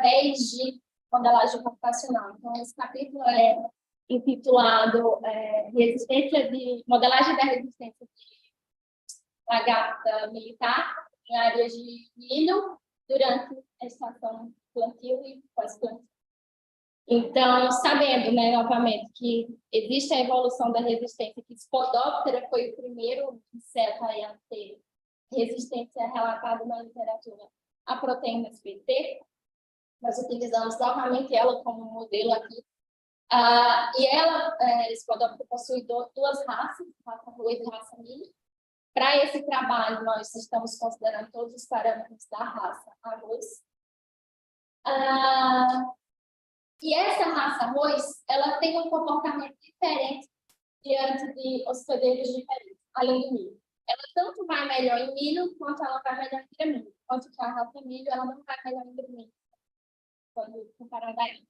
através de modelagem computacional. Então, esse capítulo é intitulado Modelagem da Resistência de Lagarta Militar em áreas de milho durante a estação plantio e pós-plantio. Então, sabendo, né, novamente, que existe a evolução da resistência, que Spodoptera foi o primeiro inseto a ter resistência relatada na literatura a proteínas PT, nós utilizamos novamente ela como modelo aqui. E ela, Spodoptera, possui duas raças, raça arroz e raça milho. Para esse trabalho, nós estamos considerando todos os parâmetros da raça arroz. E essa raça arroz, ela tem um comportamento diferente diante de hospedeiros diferentes, além do milho. Ela tanto vai melhor em milho, quanto ela vai melhor em gramínea. Enquanto que a raça milho, ela não vai melhor em gramínea, quando comparada a ela.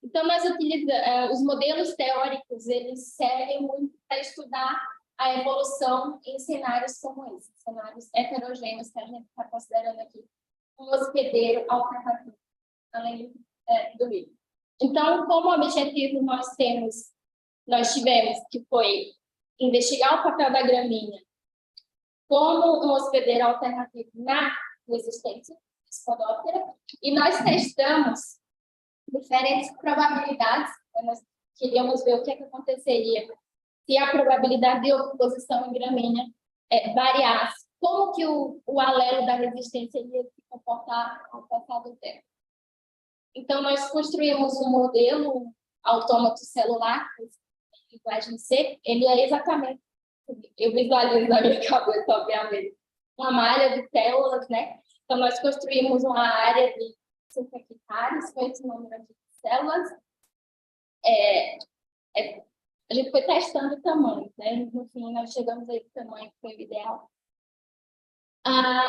Então, nós utilizamos, os modelos teóricos, eles servem muito para estudar a evolução em cenários como esse, cenários heterogêneos que a gente está considerando aqui, um hospedeiro alternativo, além do milho. Então, como objetivo nós tivemos que foi investigar o papel da gramínea como um hospedeiro alternativo na resistência Spodoptera, e nós testamos diferentes probabilidades. Nós queríamos ver o que aconteceria se a probabilidade de oposição em gramínea variasse, como que o alelo da resistência ia se comportar ao passar do tempo. Então, nós construímos um modelo autômato celular, linguagem C, ele é exatamente, eu visualizo na minha cabeça, obviamente, uma malha de células, né? Então, nós construímos uma área de 5 hectares com esse número de células. A gente foi testando o tamanho, né? No fim, nós chegamos a esse tamanho que foi o ideal.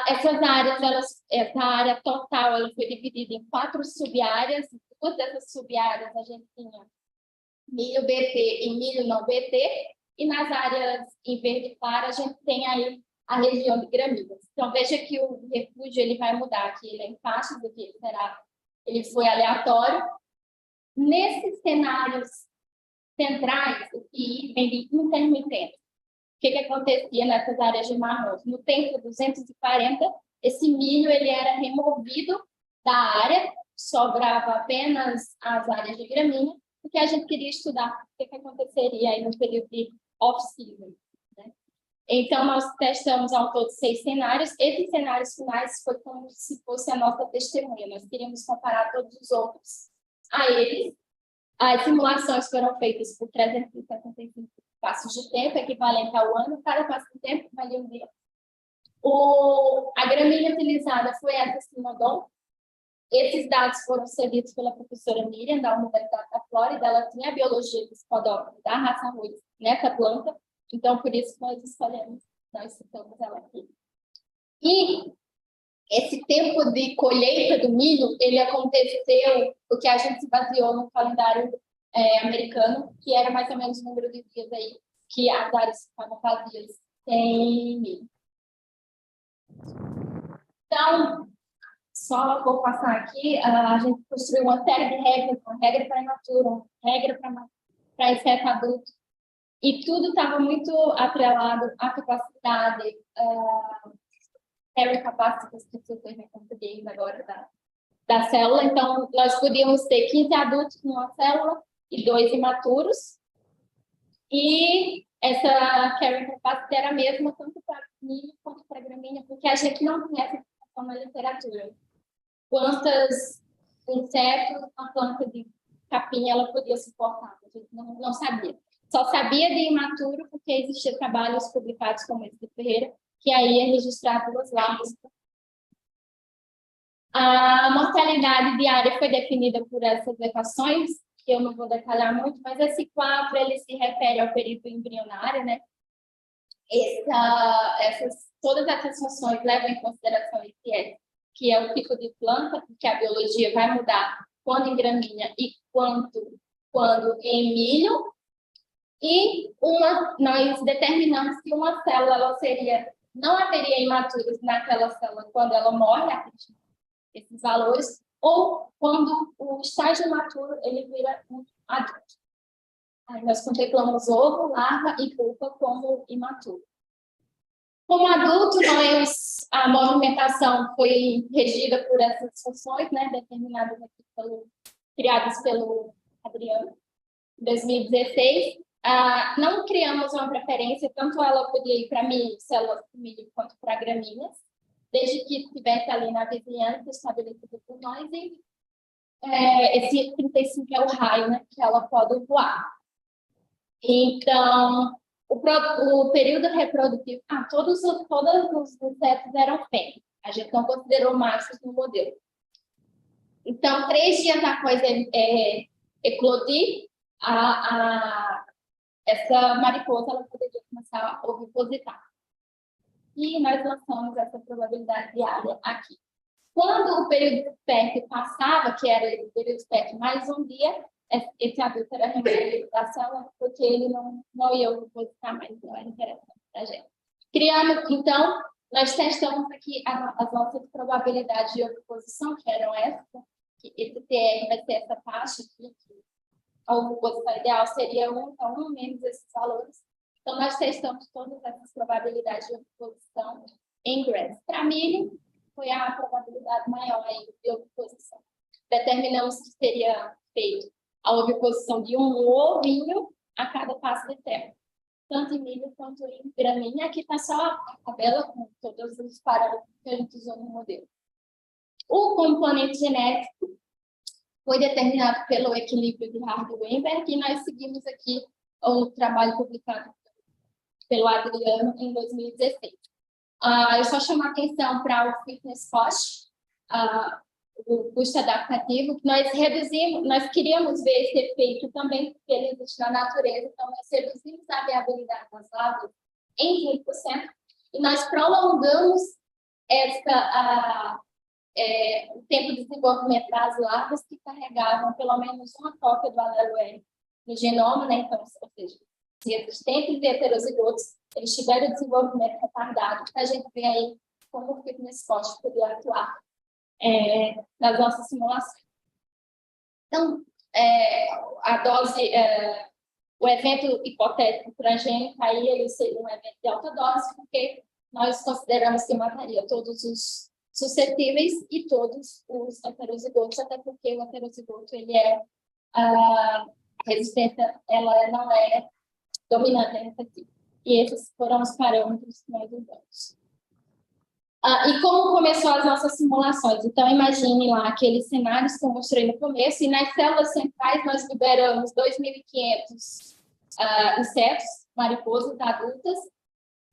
Essas áreas, essa área total, ela foi dividida em 4 sub-áreas. Duas dessas sub-áreas a gente tinha milho BT e milho não BT, e nas áreas em verde claro a gente tem aí a região de gramíneas. Então, veja que o refúgio ele vai mudar aqui, ele é em faixas, aqui ele foi aleatório. Nesses cenários centrais, o que vem de intermitente. O que acontecia nessas áreas de marrons? No tempo 240, esse milho ele era removido da área, sobrava apenas as áreas de gramínea, porque a gente queria estudar o que aconteceria aí no período de off-season, né? Então, nós testamos ao todo 6 cenários. Esses cenários finais foi como se fosse a nossa testemunha. Nós queríamos comparar todos os outros a eles. As simulações foram feitas por 375 passos de tempo, equivalente ao ano. Cada passo de tempo valia um dia. A gramínea utilizada foi a Sinodon. Esses dados foram cedidos pela professora Miriam, da Universidade da Flórida. Ela tinha a biologia do Spodoptera, da raça arroz, nessa planta. Então, por isso nós escolhemos, nós citamos ela aqui. E esse tempo de colheita do milho, ele aconteceu porque a gente se baseou no calendário americano, que era mais ou menos o número de dias aí que as áreas ficavam vazias sem milho. Então, só vou passar aqui, a gente construiu uma série de regras, uma regra para imatura, uma regra para inseto adulto, e tudo estava muito atrelado à capacidade, carrying capacity, esqueci o termo em português agora, da célula. Então, nós podíamos ter 15 adultos numa célula e 2 imaturos, e essa carrying capacity era a mesma tanto para milho quanto para gramínea, porque a gente não conhece essa informação na literatura. Quantos insetos uma planta de capim ela podia suportar? A gente não sabia. Só sabia de imaturo porque existiam trabalhos publicados como esse de Ferreira, que aí é registrar 2 larvas. A mortalidade diária foi definida por essas equações, que eu não vou detalhar muito, mas esse 4 ele se refere ao período embrionário, né? Todas essas funções levam em consideração esse que é o tipo de planta, porque a biologia vai mudar quando em gramínea e quando em milho. E nós determinamos que uma célula não haveria imaturos naquela célula quando ela morre, esses valores, ou quando o estágio maturo ele vira um adulto. Aí nós contemplamos ovo, larva e pupa como imaturo. Como adulto, a movimentação foi regida por essas funções, né, determinadas aqui criadas pelo Adriano, em 2016. Não criamos uma preferência, tanto ela podia ir para milho, células de milho, quanto para gramíneas, desde que estivesse ali na vizinhança, estabelecido por nós, e esse 35 é o raio, né, que ela pode voar. Então, o período reprodutivo, todos os insetos eram fêmeas. A gente não considerou machos no modelo. Então, 3 dias após eclodir, essa mariposa ela poderia começar a ovipositar. E nós lançamos essa probabilidade diária aqui. Quando o período fértil passava, que era o período fértil mais um dia, esse adulto era removido da célula, porque ele não ia ovipositar mais, não era interessante para a gente. Criamos, então, nós testamos aqui as nossas probabilidades de oviposição, que eram essas, que esse TR vai ser essa taxa aqui, que a oviposição ideal seria 1, então 1 menos esses valores. Então, nós testamos todas essas probabilidades de oviposição em grass. Para milho, foi a probabilidade maior aí de oviposição. Determinamos que seria feito a oviposição de um ovinho a cada passo de terra, tanto em milho quanto em gramínea. Aqui está só a tabela com todos os parâmetros que a gente usou no modelo. O componente genético foi determinado pelo equilíbrio de Hardy-Weinberg, e nós seguimos aqui o trabalho publicado pelo Adriano em 2016. Eu só chamo a atenção para o fitness cost, o custo adaptativo, que nós reduzimos, nós queríamos ver esse efeito também, porque ele existe na natureza, então nós reduzimos a viabilidade das árvores em 20%, e nós prolongamos o tempo de desenvolvimento das larvas que carregavam pelo menos uma cópia do alelo R no genoma, né? Então, ou seja, se existentes e heterozigotos, eles tiveram o desenvolvimento retardado, a gente vê aí como o fitness cost poderia atuar nas nossas simulações. Então, a dose, o evento hipotético transgênico, aí ele seria um evento de alta dose, porque nós consideramos que mataria todos os suscetíveis e todos os heterozigotos, até porque o heterozigoto, a resistência, ela não é dominante nesse tipo. E esses foram os parâmetros que nós usamos. E como começou as nossas simulações? Então, imagine lá aqueles cenários que eu mostrei no começo, e nas células centrais nós liberamos 2.500 insetos, mariposas adultas.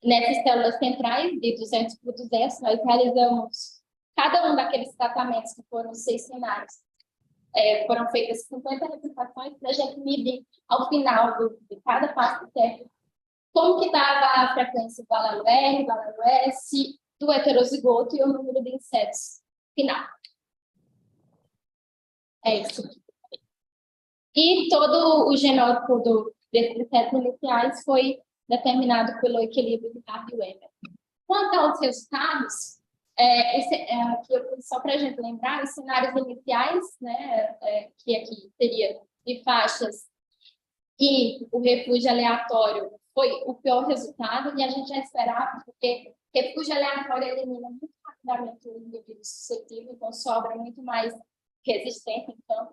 Nessas células centrais, de 200 por 200, nós realizamos cada um daqueles tratamentos, que foram 6 cenários. Foram feitas 50 representações para a gente medir, ao final de cada passo do técnico, como que estava a frequência do alelo R, do alelo S, do heterozigoto e o número de insetos final. É isso aqui. E todo o genótipo desses insetos iniciais foi determinado pelo equilíbrio de Hardy-Weinberg. Quanto aos resultados, aqui só para a gente lembrar, os cenários iniciais, né, que aqui seria de faixas, e o refúgio aleatório foi o pior resultado, e a gente já esperava, porque refúgio aleatório elimina muito rapidamente o indivíduo suscetível, então sobra muito mais resistência. Então,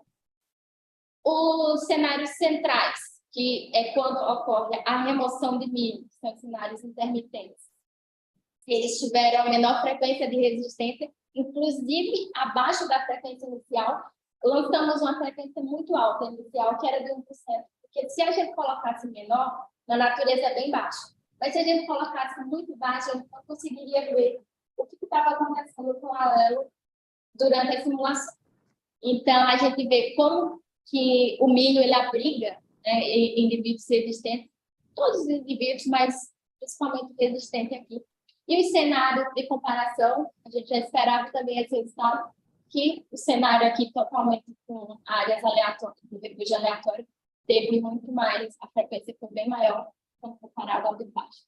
os cenários centrais, que é quando ocorre a remoção de milho, que são cenários intermitentes, eles tiveram menor frequência de resistência, inclusive abaixo da frequência inicial. Lançamos uma frequência muito alta inicial, que era de 1%, porque se a gente colocasse menor, na natureza é bem baixo. Mas se a gente colocasse muito baixo, a gente não conseguiria ver o que estava acontecendo com o alelo durante a simulação. Então, a gente vê como que o milho ele abriga, né, indivíduos resistentes, todos os indivíduos, mas principalmente resistente aqui. E os cenários de comparação, a gente já esperava também esse resultado, que o cenário aqui totalmente com áreas aleatórias, de refúgio aleatório, teve muito mais, a frequência foi bem maior quando comparado ao de baixo.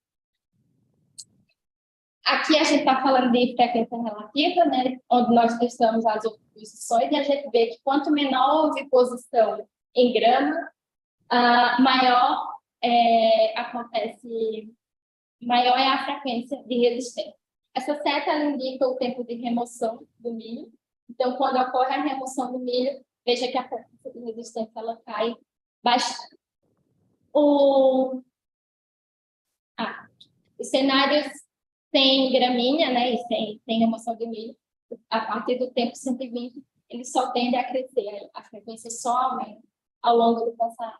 Aqui a gente está falando de frequência relativa, né, onde nós testamos as oposições, e a gente vê que quanto menor a oposição em grama, maior maior é a frequência de resistência. Essa seta ela indica o tempo de remoção do milho. Então, quando ocorre a remoção do milho, veja que a frequência de resistência ela cai bastante. Os cenários sem gramínea, né, e sem remoção de milho, a partir do tempo 120, eles só tendem a crescer, a frequência só aumenta ao longo do passar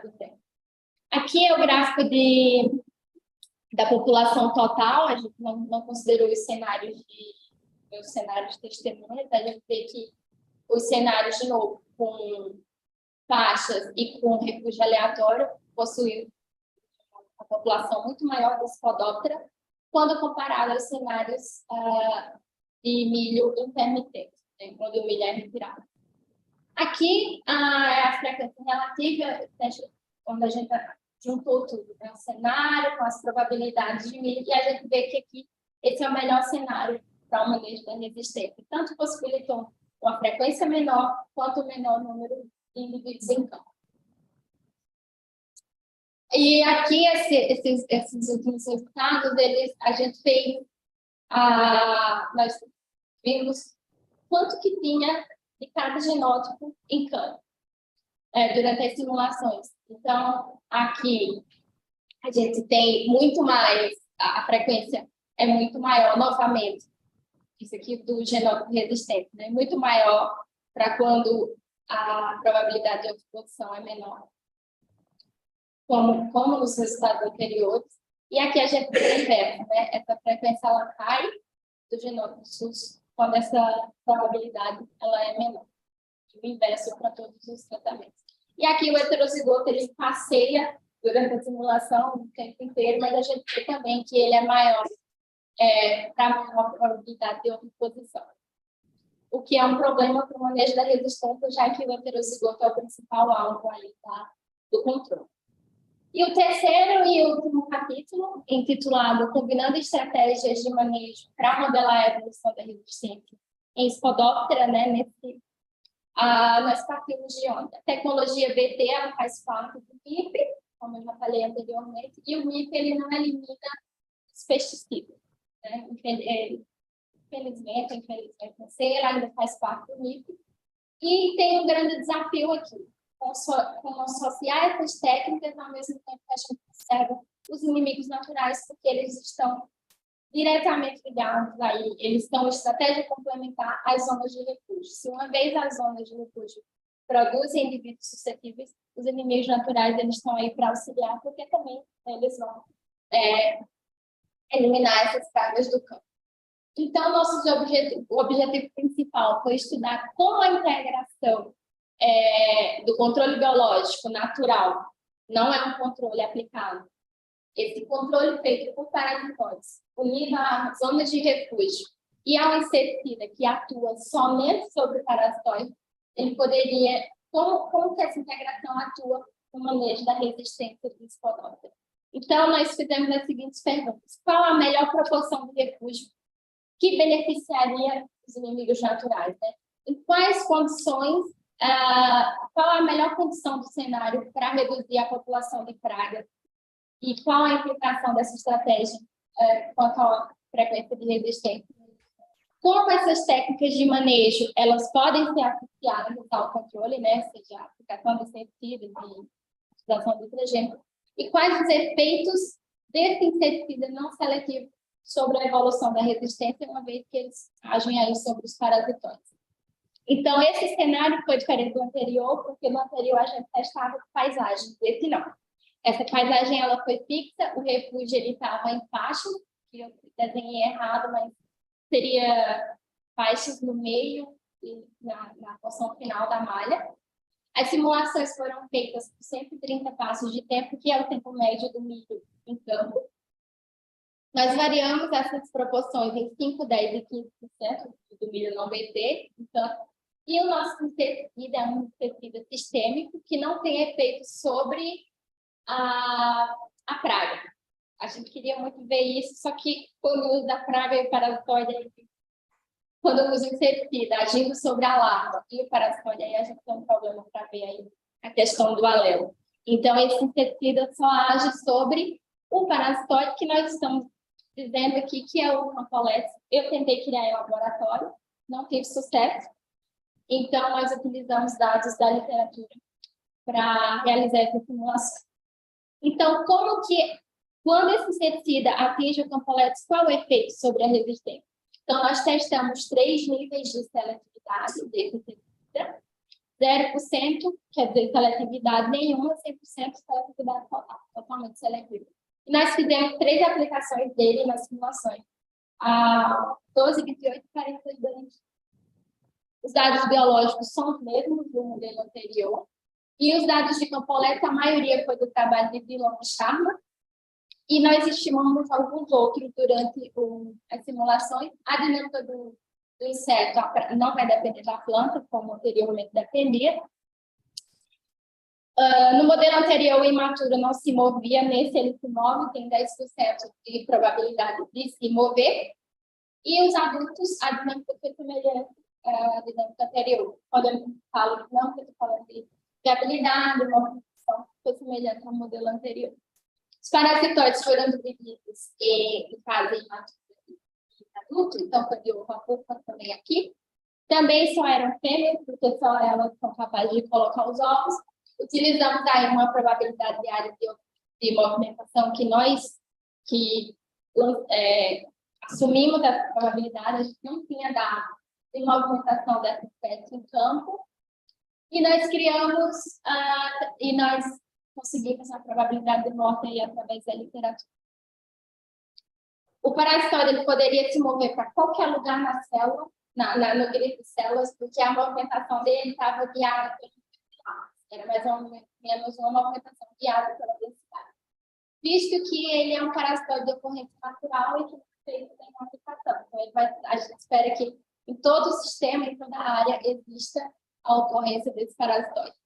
do tempo. Aqui é o gráfico da população total, a gente não considerou os cenários de testemunhas, a gente vê que os cenários, de novo, com taxas e com refúgio aleatório, possuem a população muito maior da Spodoptera, quando comparado aos cenários de milho intermitente, né, quando o milho é retirado. Aqui é a frequência relativa, onde a gente juntou tudo, né, o cenário com as probabilidades de milho, e a gente vê que aqui esse é o melhor cenário para o manejo da resistência. Tanto possibilitou uma frequência menor, quanto o menor número de indivíduos em campo. E aqui, esses últimos resultados, a gente fez, nós vimos quanto que tinha de cada genótipo em campo durante as simulações. Então, aqui a gente tem muito mais, a frequência é muito maior, novamente, isso aqui do genótipo resistente, né? Muito maior para quando a probabilidade de oposição é menor, como nos resultados anteriores. E aqui a gente tem o inverso, né? Essa frequência ela cai do genótipo SUS quando essa probabilidade ela é menor. O inverso para todos os tratamentos. E aqui o heterozigoto ele passeia durante a simulação o tempo inteiro, mas a gente vê também que ele é maior para a maior probabilidade de oposição. O que é um problema para o manejo da resistência, já que o heterozigoto é o principal alvo ali, tá, do controle. E o terceiro e último capítulo, intitulado Combinando Estratégias de Manejo para Modelar a Evolução da Resistência em Spodoptera, né, nós partimos de onde? A tecnologia BT ela faz parte do MIP, como eu já falei anteriormente, e o MIP ele não elimina os pesticidas. Né? Infelizmente, não sei, ele ainda faz parte do MIP. E tem um grande desafio aqui, como associar essas técnicas ao mesmo tempo que a gente observa os inimigos naturais, porque eles estão diretamente ligados aí, eles estão em estratégia complementar às zonas de refúgio. Se uma vez as zonas de refúgio produzem indivíduos suscetíveis, os inimigos naturais eles estão aí para auxiliar, porque também eles vão eliminar essas pragas do campo. Então, o objetivo principal foi estudar como a integração do controle biológico natural não é um controle aplicado. Esse controle feito por parasitóides, unido à zona de refúgio e ao inseticida que atua somente sobre o parasitóide, ele poderia, como que essa integração atua no manejo da resistência do Spodoptera. Então, nós fizemos as seguintes perguntas. Qual a melhor proporção de refúgio que beneficiaria os inimigos naturais? Né? Em quais condições, qual a melhor condição do cenário para reduzir a população de pragas? E qual a implicação dessa estratégia quanto à frequência de resistência? Como essas técnicas de manejo elas podem ser associadas ao controle, né? Seja a aplicação de inseticidas e utilização de nitrogênio, e quais os efeitos desse inseticida não seletivo sobre a evolução da resistência, uma vez que eles agem aí sobre os parasitões. Então, esse cenário foi diferente do anterior, porque no anterior a gente testava paisagem, esse não. Essa paisagem ela foi fixa, o refúgio estava em faixas, que eu desenhei errado, mas seria faixas no meio e na porção final da malha. As simulações foram feitas por 130 passos de tempo, que é o tempo médio do milho em campo. Nós variamos essas proporções em 5, 10 e 15% do milho não BT em campo. E o nosso inseticida é um inseticida sistêmico que não tem efeito sobre a praga. A gente queria muito ver isso, só que quando o uso da praga e o parasitóide, quando o uso inseticida agindo sobre a larva e o parasitóide, aí a gente tem um problema para ver aí a questão do alelo. Então, esse inseticida só age sobre o parasitóide, que nós estamos dizendo aqui que é o Campolex. Eu tentei criar em laboratório, não tive sucesso. Então, nós utilizamos dados da literatura para realizar essa simulação. Então, quando esse inseticida atinge o Campolex, qual é o efeito sobre a resistência? Então, nós testamos 3 níveis de seletividade desse inseticida. 0%, quer dizer, seletividade nenhuma, 100% seletividade total, totalmente seletiva. E nós fizemos 3 aplicações dele nas simulações, a 12, 28 e 42. Os dados biológicos são os mesmos do modelo anterior, e os dados de Campolex, a maioria foi do trabalho de Dillon e Sharma, e nós estimamos alguns outros durante as simulações. A dinâmica do inseto não vai depender da planta, como anteriormente dependia. No modelo anterior, o imaturo não se movia, nesse ele se move, tem 10% de probabilidade de se mover. E os adultos, a dinâmica foi semelhante à dinâmica anterior. Quando eu falo que não, eu estou falando de viabilidade, movimentação, foi semelhante ao modelo anterior. Os parasitoides foram divididos em fase imatura e adulto, então foi de ovo a pupa também aqui. Também só eram fêmeas, porque só elas são capazes de colocar os ovos. Utilizamos aí uma probabilidade diária de movimentação que nós assumimos essa probabilidade, a gente não tinha dado de movimentação dessa espécie em campo. E nós criamos, e nós conseguimos a probabilidade de morte aí através da literatura. O parasitóide ele poderia se mover para qualquer lugar na célula, no grid de células, porque a movimentação dele estava guiada pelo densidade. Era mais ou menos uma movimentação guiada pela densidade. Visto que ele é um parasitóide de ocorrência natural e que não tem modificação. Então, a gente espera que em todo o sistema, em toda a área, exista a ocorrência desse parasitóide.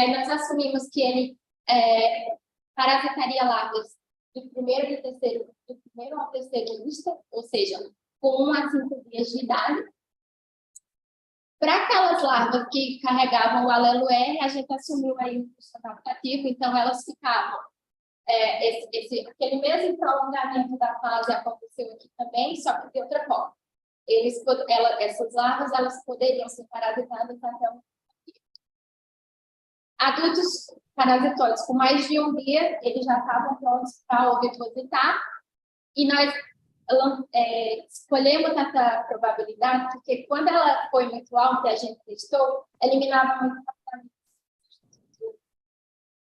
Nós assumimos que ele parasitaria larvas do primeiro ao terceiro lista, ou seja, com 1 a 5 dias de idade. Para aquelas larvas que carregavam o alelo R, a gente assumiu aí um custo adaptativo, então elas ficavam. Aquele mesmo prolongamento da fase aconteceu aqui também, só que de outra forma. Essas larvas elas poderiam ser parasitadas até um dia. Adultos parasitoides com mais de um dia, eles já estavam prontos para ovipositar, e nós escolhemos essa probabilidade porque quando ela foi muito alta, a gente testou, eliminava muito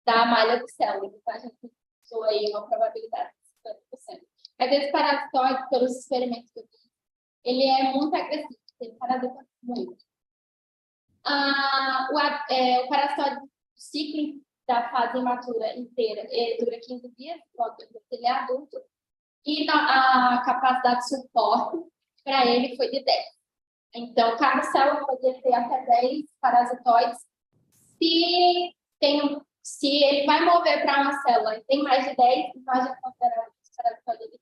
da malha de células, então a gente usou aí uma probabilidade de 50%. Mas esse parasitoide, pelos experimentos que eu fiz, ele é muito agressivo, ele parasita muito. O parasitoide, o ciclo da fase imatura inteira, ele dura 15 dias, logo depois ele é adulto, e a capacidade de suporte para ele foi de 10. Então, cada célula poderia ter até 10 parasitoides. Se ele vai mover para uma célula e tem mais de 10, então a gente considera que esse parasitoide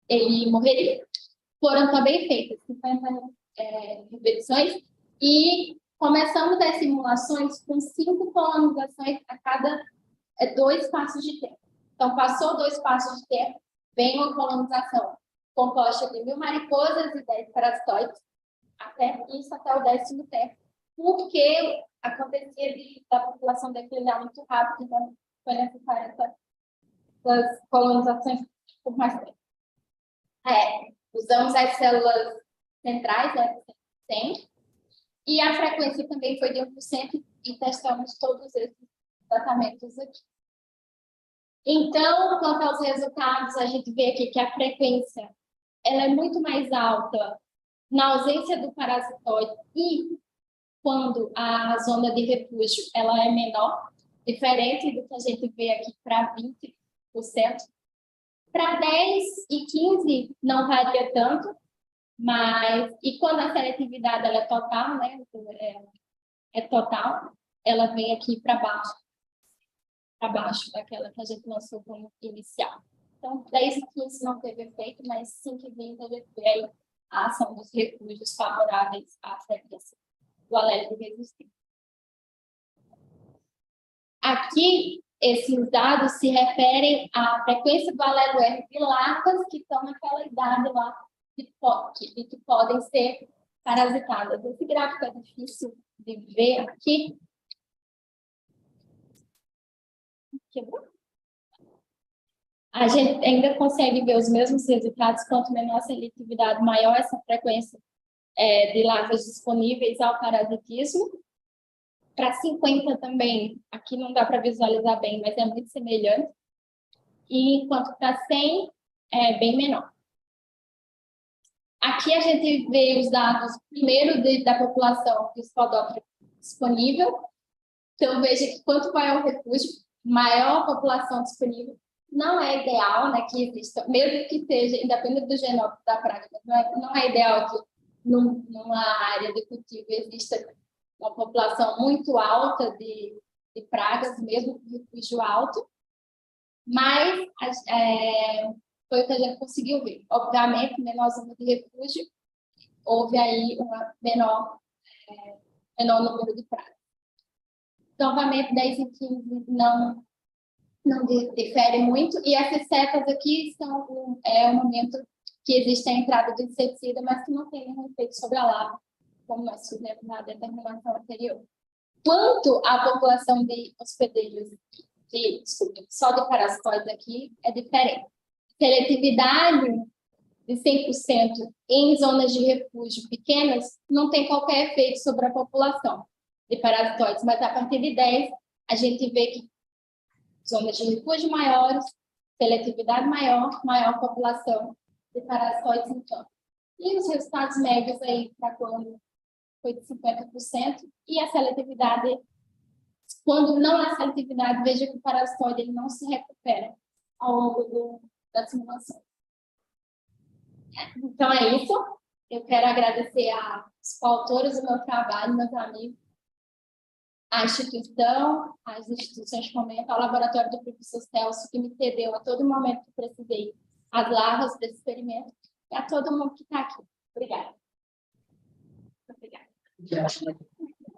ele morreria. Foram também feitas 50 repetições e começamos as simulações com 5 colonizações a cada 2 passos de tempo. Então, passou 2 passos de tempo, vem uma colonização composta de 1000 mariposas e 10 parasitoides, até o 10º tempo, porque acontecia da população declinar muito rápido, então foi necessário essas colonizações por mais tempo. Usamos as células centrais, 100%, e a frequência também foi de 1%, e testamos todos esses tratamentos aqui. Então, quanto aos resultados, a gente vê aqui que a frequência ela é muito mais alta na ausência do parasitóide e quando a zona de refúgio ela é menor, diferente do que a gente vê aqui para 20%. Para 10 e 15 não varia tanto, e quando a seletividade ela é total, né, total, ela vem aqui para baixo. abaixo daquela que a gente lançou como inicial. Então, 10 e 15 não teve efeito, mas 5 e 20 teve efeito a ação dos refúgios favoráveis à frequência do alelo de resistência. Aqui, esses dados se referem à frequência do alelo R de larvas que estão naquela idade lá que podem ser parasitadas. Esse gráfico é difícil de ver aqui. Quebrou? A gente ainda consegue ver os mesmos resultados, quanto menor a seletividade, maior essa frequência de larvas disponíveis ao parasitismo. Para 50 também, aqui não dá para visualizar bem, mas é muito semelhante. E enquanto para 100 é bem menor. Aqui a gente vê os dados, primeiro, da população de Spodoptera disponível. Então, veja que quanto maior o refúgio, maior a população disponível. Não é ideal, né, que exista, mesmo que seja, independente do genótipo da praga, não é ideal que numa área de cultivo exista uma população muito alta de pragas, mesmo com refúgio alto. Mas foi o que a gente conseguiu ver. Obviamente, menor zona de refúgio, houve aí uma menor número de pragas. Novamente, 10 e 15 não difere muito, e essas setas aqui são o momento que existe a entrada do inseticida, mas que não tem nenhum efeito sobre a larva, como nós fizemos na determinação anterior. Quanto à população de hospedeiros só de parasitoides aqui, é diferente. Seletividade de 100% em zonas de refúgio pequenas não tem qualquer efeito sobre a população de parasitoides, mas a partir de 10, a gente vê que zonas de refúgio maiores, seletividade maior população de parasitoides em campo. E os resultados médios aí para quando foi de 50%, e a seletividade, quando não há seletividade, veja que o parasitoide ele não se recupera ao longo da simulação. Então é isso. Eu quero agradecer aos coautores do meu trabalho, meus amigos, a instituição, as instituições de fomento, ao laboratório do professor Celso, que me cedeu a todo momento que precisei as larvas desse experimento, e a todo mundo que está aqui. Obrigada. Obrigada.